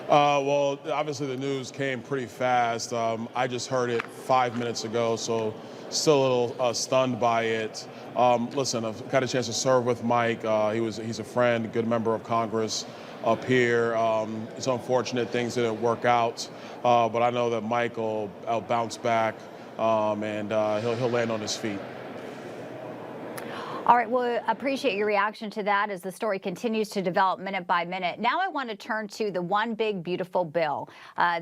Well, obviously the news came pretty fast. I just heard it 5 minutes ago, so still a little stunned by it. Listen, I've got a chance to serve with Mike. He's a friend, good member of Congress up here. It's unfortunate things didn't work out, but I know that Mike will bounce back and he'll land on his feet. All right, well, appreciate your reaction to that as the story continues to develop minute by minute. Now I want to turn to the one big, beautiful bill.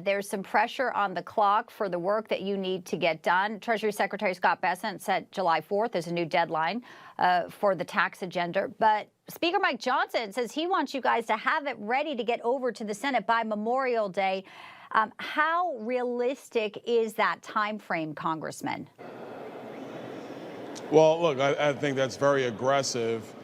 There's some pressure on the clock for the work that you need to get done. Treasury Secretary Scott Bessent said July 4th is a new deadline for the tax agenda. But Speaker Mike Johnson says he wants you guys to have it ready to get over to the Senate by Memorial Day. How realistic is that time frame, Congressman? Well, look, I think that's very aggressive,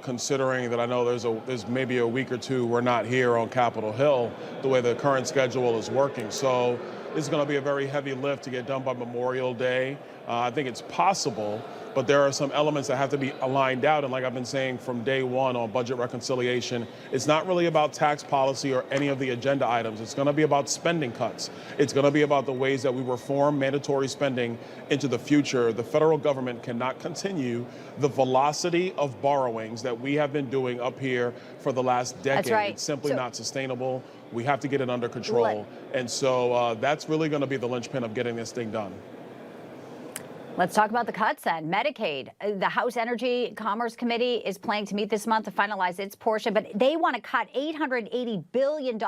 considering that I know there's maybe a week or two we're not here on Capitol Hill, the way the current schedule is working. So it's going to be a very heavy lift to get done by Memorial Day. I think it's possible, but there are some elements that have to be aligned out. And like I've been saying from day one on budget reconciliation, it's not really about tax policy or any of the agenda items. It's going to be about spending cuts. It's going to be about the ways that we reform mandatory spending into the future. The federal government cannot continue the velocity of borrowings that we have been doing up here for the last decade. That's right. It's simply not sustainable. We have to get it under control. And so that's really going to be the linchpin of getting this thing done. Let's talk about the cuts then. Medicaid. The House Energy Commerce Committee is planning to meet this month to finalize its portion, but they want to cut $880 billion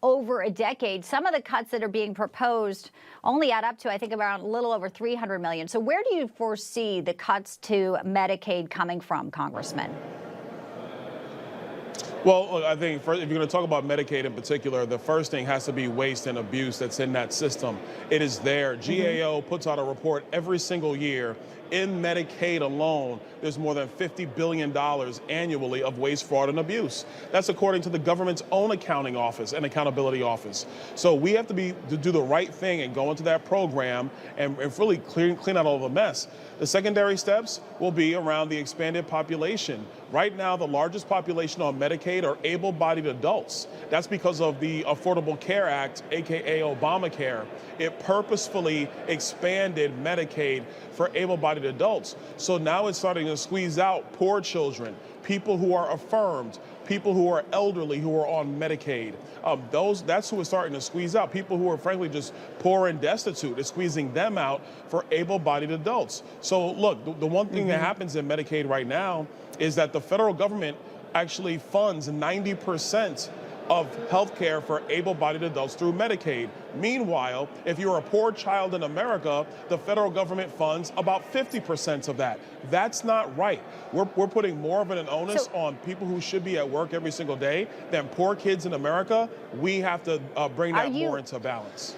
over a decade. Some of the cuts that are being proposed only add up to, I think, around a little over $300 million. So where do you foresee the cuts to Medicaid coming from, Congressman? Well, look, I think if you're going to talk about Medicaid in particular, the first thing has to be waste and abuse that's in that system. It is there. GAO puts out a report every single year. In Medicaid alone, there's more than $50 billion annually of waste, fraud, and abuse. That's according to the government's own accounting office and accountability office. So we have to do the right thing and go into that program and really clean out all the mess. The secondary steps will be around the expanded population. Right now, the largest population on Medicaid are able-bodied adults. That's because of the Affordable Care Act, aka Obamacare. It purposefully expanded Medicaid for able-bodied adults. So now it's starting to squeeze out poor children, people who are affirmed, people who are elderly who are on Medicaid. That's who is starting to squeeze out. People who are frankly just poor and destitute, is squeezing them out for able-bodied adults. So look, the one thing that happens in Medicaid right now is that the federal government actually funds 90% of health care for able-bodied adults through Medicaid. Meanwhile, if you're a poor child in America, the federal government funds about 50% of that. That's not right. We're putting more of an onus on people who should be at work every single day than poor kids in America. We have to bring that more into balance.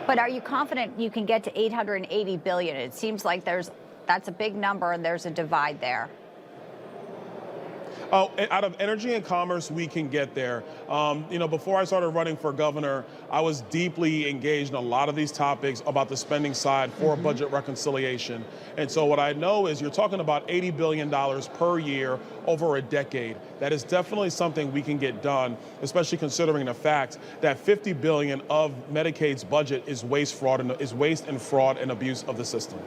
But are you confident you can get to $880 billion? It seems like that's a big number and there's a divide there. Oh, out of energy and commerce, we can get there. Before I started running for governor, I was deeply engaged in a lot of these topics about the spending side for budget reconciliation. And so what I know is you're talking about $80 billion per year over a decade. That is definitely something we can get done, especially considering the fact that $50 billion of Medicaid's budget is waste and fraud and abuse of the system.